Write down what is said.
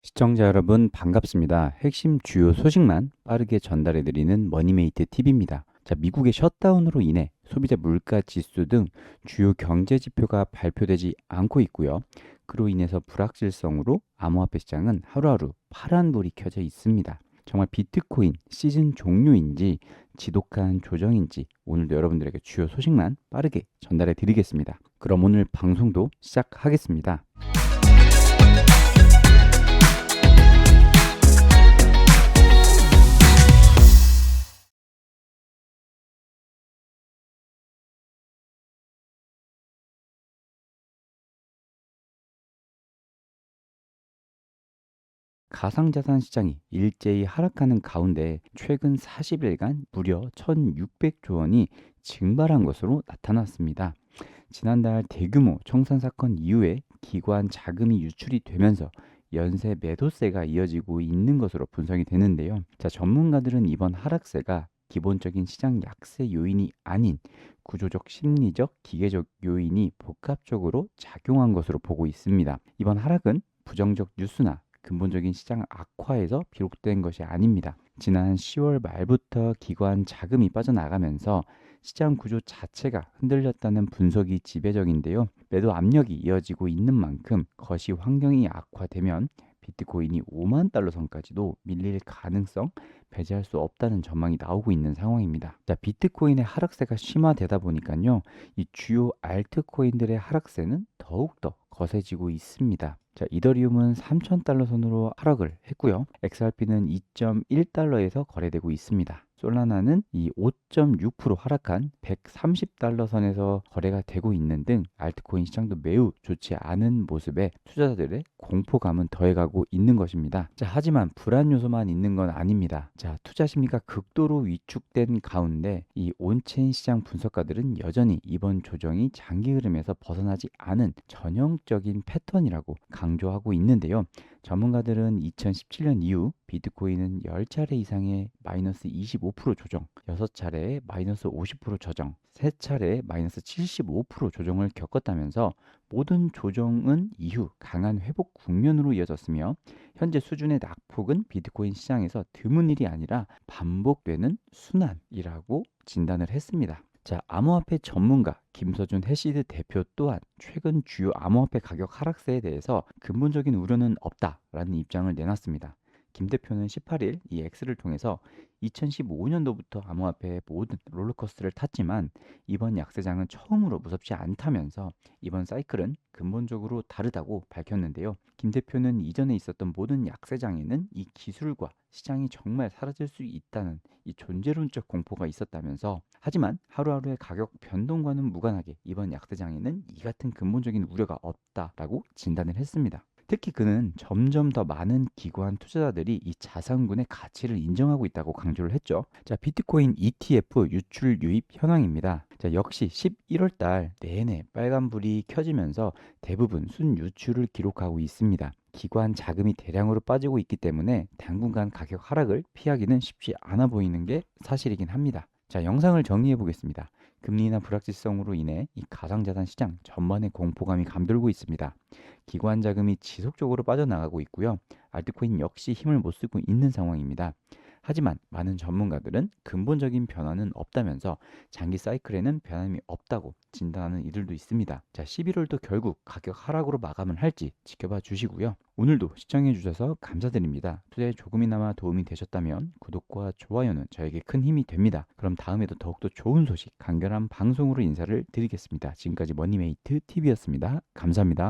시청자 여러분 반갑습니다. 핵심 주요 소식만 빠르게 전달해 드리는 머니메이트 TV입니다. 자, 미국의 셧다운으로 인해 소비자 물가 지수 등 주요 경제 지표가 발표되지 않고 있고요. 그로 인해서 불확실성으로 암호화폐 시장은 하루하루 파란불이 켜져 있습니다. 정말 비트코인 시즌 종료인지 지독한 조정인지 오늘도 여러분들에게 주요 소식만 빠르게 전달해 드리겠습니다. 그럼 오늘 방송도 시작하겠습니다. 가상자산 시장이 일제히 하락하는 가운데 최근 40일간 무려 1,600조 원이 증발한 것으로 나타났습니다. 지난달 대규모 청산 사건 이후에 기관 자금이 유출이 되면서 연쇄 매도세가 이어지고 있는 것으로 분석이 되는데요. 자, 전문가들은 이번 하락세가 기본적인 시장 약세 요인이 아닌 구조적, 심리적, 기계적 요인이 복합적으로 작용한 것으로 보고 있습니다. 이번 하락은 부정적 뉴스나 근본적인 시장 악화에서 비롯된 것이 아닙니다. 지난 10월 말부터 기관 자금이 빠져나가면서 시장 구조 자체가 흔들렸다는 분석이 지배적인데요. 매도 압력이 이어지고 있는 만큼 거시 환경이 악화되면 비트코인이 5만 달러 선까지도 밀릴 가능성 배제할 수 없다는 전망이 나오고 있는 상황입니다. 자, 비트코인의 하락세가 심화되다 보니까요. 이 주요 알트코인들의 하락세는 더욱더 거세지고 있습니다. 자, 이더리움은 3,000달러 선으로 하락을 했고요. XRP는 2.1달러에서 거래되고 있습니다. 솔라나는 이 5.6% 하락한 130달러 선에서 거래가 되고 있는 등 알트코인 시장도 매우 좋지 않은 모습에 투자자들의 공포감은 더해가고 있는 것입니다. 자, 하지만 불안 요소만 있는 건 아닙니다. 자, 투자 심리가 극도로 위축된 가운데 이 온체인 시장 분석가들은 여전히 이번 조정이 장기 흐름에서 벗어나지 않은 전형적인 패턴이라고 강조하고 있는데요. 전문가들은 2017년 이후 비트코인은 10차례 이상의 마이너스 25% 조정, 6차례 마이너스 50% 조정, 3차례 마이너스 75% 조정을 겪었다면서 모든 조정은 이후 강한 회복 국면으로 이어졌으며 현재 수준의 낙폭은 비트코인 시장에서 드문 일이 아니라 반복되는 순환이라고 진단을 했습니다. 자, 암호화폐 전문가 김서준 해시드 대표 또한 최근 주요 암호화폐 가격 하락세에 대해서 근본적인 우려는 없다라는 입장을 내놨습니다. 김 대표는 18일 이 X를 통해서 2015년도부터 암호화폐의 모든 롤러코스터를 탔지만 이번 약세장은 처음으로 무섭지 않다면서 이번 사이클은 근본적으로 다르다고 밝혔는데요. 김 대표는 이전에 있었던 모든 약세장에는 이 기술과 시장이 정말 사라질 수 있다는 이 존재론적 공포가 있었다면서 하지만 하루하루의 가격 변동과는 무관하게 이번 약세장에는 이 같은 근본적인 우려가 없다라고 진단을 했습니다. 특히 그는 점점 더 많은 기관 투자자들이 이 자산군의 가치를 인정하고 있다고 강조를 했죠. 자, 비트코인 ETF 유출 유입 현황입니다. 자, 역시 11월 달 내내 빨간불이 켜지면서 대부분 순유출을 기록하고 있습니다. 기관 자금이 대량으로 빠지고 있기 때문에 당분간 가격 하락을 피하기는 쉽지 않아 보이는 게 사실이긴 합니다. 자, 영상을 정리해 보겠습니다. 금리나 불확실성으로 인해 이 가상자산 시장 전반의 공포감이 감돌고 있습니다. 기관 자금이 지속적으로 빠져나가고 있고요. 알트코인 역시 힘을 못 쓰고 있는 상황입니다. 하지만 많은 전문가들은 근본적인 변화는 없다면서 장기 사이클에는 변함이 없다고 진단하는 이들도 있습니다. 자, 11월도 결국 가격 하락으로 마감을 할지 지켜봐 주시고요. 오늘도 시청해 주셔서 감사드립니다. 투자에 조금이나마 도움이 되셨다면 구독과 좋아요는 저에게 큰 힘이 됩니다. 그럼 다음에도 더욱더 좋은 소식, 간결한 방송으로 인사를 드리겠습니다. 지금까지 머니메이트 TV였습니다. 감사합니다.